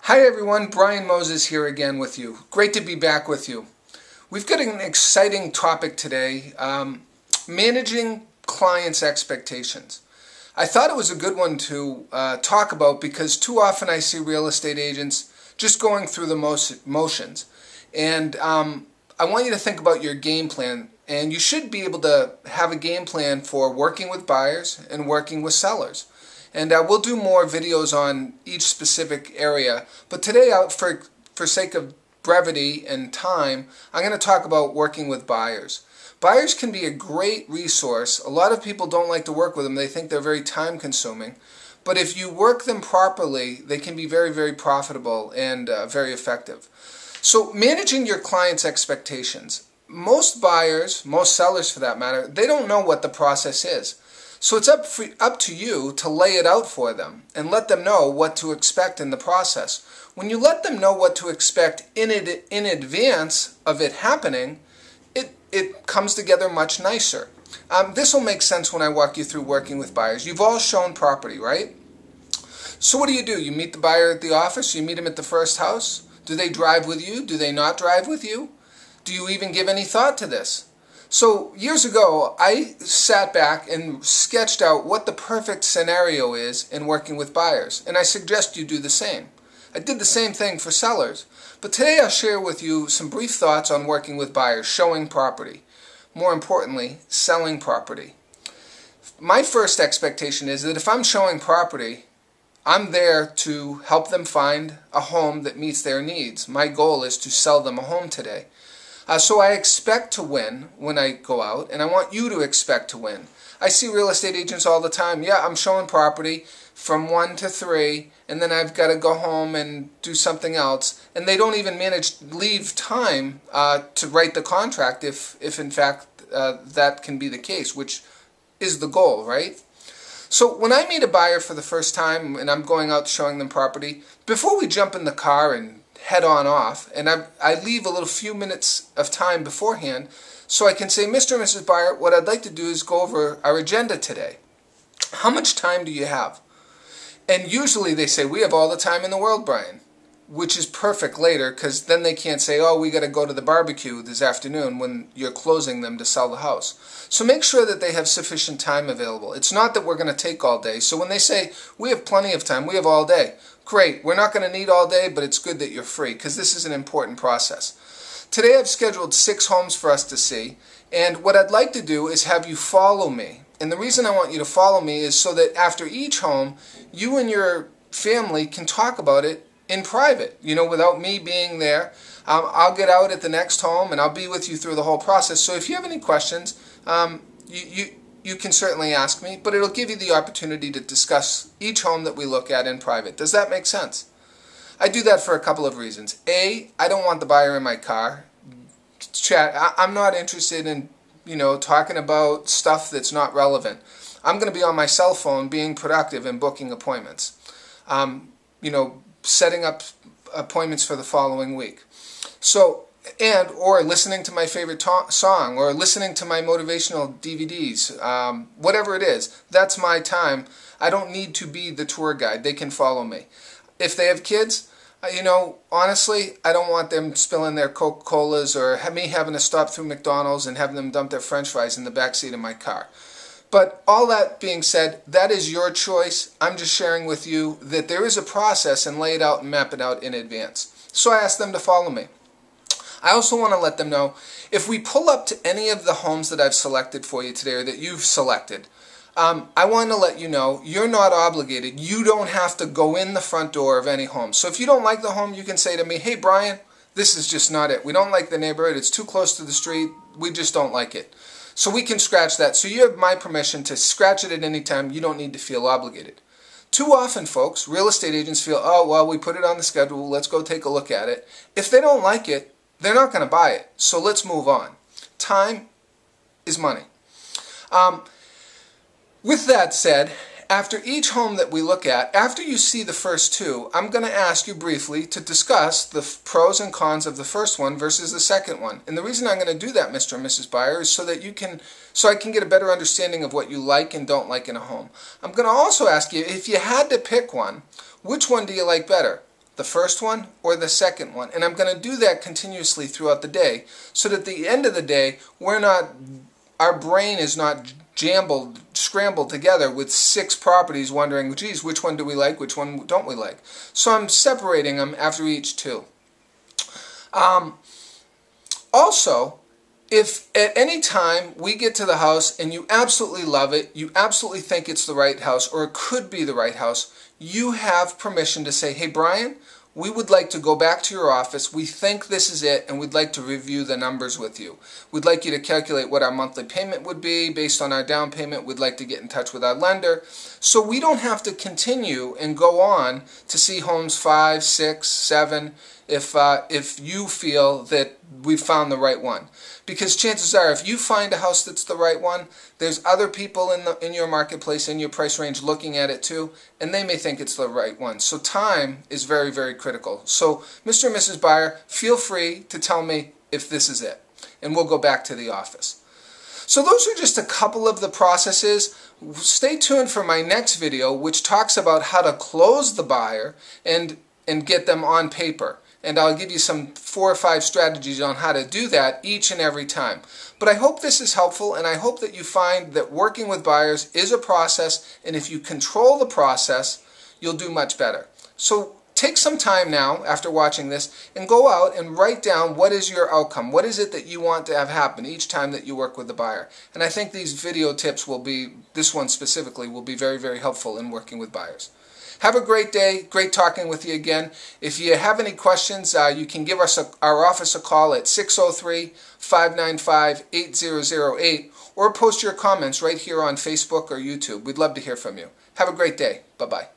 Hi everyone, Brian Moses here again with you. Great to be back with you. We've got an exciting topic today, managing clients' expectations. I thought it was a good one to talk about because too often I see real estate agents just going through the motions. And I want you to think about your game plan, and you should be able to have a game plan for working with buyers and working with sellers. And we'll do more videos on each specific area. But today, for sake of brevity and time, I'm going to talk about working with buyers. Buyers can be a great resource. A lot of people don't like to work with them. They think they're very time consuming. But if you work them properly, they can be very, very profitable and very effective. So managing your clients' expectations. Most buyers, most sellers for that matter, they don't know what the process is. So it's up to you to lay it out for them and let them know what to expect in the process. When you let them know what to expect in advance of it happening, it comes together much nicer. This will make sense when I walk you through working with buyers. You've all shown property, right? So what do? You meet the buyer at the office? You meet him at the first house? Do they drive with you? Do they not drive with you? Do you even give any thought to this? So years ago, I sat back and sketched out what the perfect scenario is in working with buyers, and I suggest you do the same. I did the same thing for sellers, but today I'll share with you some brief thoughts on working with buyers, showing property. More importantly, selling property. My first expectation is that if I'm showing property, I'm there to help them find a home that meets their needs. My goal is to sell them a home today. So I expect to win when I go out, and I want you to expect to win. I see real estate agents all the time. Yeah, I'm showing property from 1 to 3, and then I've got to go home and do something else. And they don't even leave time to write the contract if in fact that can be the case, which is the goal, right? So when I meet a buyer for the first time and I'm going out showing them property, before we jump in the car and head on off, and I leave a few minutes of time beforehand so I can say, Mr. and Mrs. Buyer, what I'd like to do is go over our agenda today. How much time do you have? And usually they say, we have all the time in the world, Brian, which is perfect later, because then they can't say, oh, we got to go to the barbecue this afternoon when you're closing them to sell the house. So make sure that they have sufficient time available. It's not that we're going to take all day. So when they say, we have plenty of time, we have all day, great. We're not going to need all day, but it's good that you're free, because this is an important process. Today I've scheduled 6 homes for us to see, and what I'd like to do is have you follow me. And the reason I want you to follow me is so that after each home, you and your family can talk about it in private, without me being there. I'll get out at the next home and I'll be with you through the whole process. So if you have any questions, you can certainly ask me, but it'll give you the opportunity to discuss each home that we look at in private. Does that make sense? I do that for a couple of reasons. A, I don't want the buyer in my car. I'm not interested in, talking about stuff that's not relevant. I'm going to be on my cell phone being productive and booking appointments. Setting up appointments for the following week. So, or listening to my favorite song, or listening to my motivational DVDs, whatever it is, that's my time. I don't need to be the tour guide. They can follow me. If they have kids, honestly, I don't want them spilling their Coca-Colas or me having to stop through McDonald's and having them dump their French fries in the backseat of my car. But all that being said, that is your choice. I'm just sharing with you that there is a process, and lay it out and map it out in advance. So I asked them to follow me. I also want to let them know, if we pull up to any of the homes that I've selected for you today, or that you've selected, I want to let you know, you're not obligated. You don't have to go in the front door of any home. So if you don't like the home, you can say to me, hey Brian, this is just not it. We don't like the neighborhood. It's too close to the street. We just don't like it. So we can scratch that. So you have my permission to scratch it at any time. You don't need to feel obligated. Too often, folks, real estate agents feel, oh, well, we put it on the schedule. Let's go take a look at it. If they don't like it, they're not going to buy it. So let's move on. Time is money. With that said, after each home that we look at, after you see the first 2, I'm going to ask you briefly to discuss the pros and cons of the first one versus the second one. And the reason I'm going to do that, Mr. and Mrs. Buyer, is so that I can get a better understanding of what you like and don't like in a home. I'm going to also ask you, if you had to pick one, which one do you like better? the first one or the second one. And I'm going to do that continuously throughout the day so that at the end of the day, our brain is not scrambled together with 6 properties wondering, geez, which one do we like, which one don't we like? So I'm separating them after each 2. Also, if at any time we get to the house and you absolutely love it, you absolutely think it's the right house or it could be the right house, you have permission to say, hey Brian, we would like to go back to your office. We think this is it and we'd like to review the numbers with you. We'd like you to calculate what our monthly payment would be based on our down payment. We'd like to get in touch with our lender. So we don't have to continue and go on to see homes 5, 6, 7 if you feel that we've found the right one. Because chances are, if you find a house that's the right one, there's other people in your marketplace, in your price range, looking at it too, and they may think it's the right one. So time is very, very critical. So Mr. and Mrs. Buyer, feel free to tell me if this is it, and we'll go back to the office. So those are just a couple of the processes. Stay tuned for my next video, which talks about how to close the buyer and get them on paper. And I'll give you some 4 or 5 strategies on how to do that each and every time. But I hope this is helpful, and I hope that you find that working with buyers is a process, and if you control the process, you'll do much better. So take some time now after watching this and go out and write down what is your outcome. What is it that you want to have happen each time that you work with the buyer? And I think these video tips will be, this one specifically, will be very, very helpful in working with buyers. Have a great day. Great talking with you again. If you have any questions, you can give us our office a call at 603-595-8008 or post your comments right here on Facebook or YouTube. We'd love to hear from you. Have a great day. Bye-bye.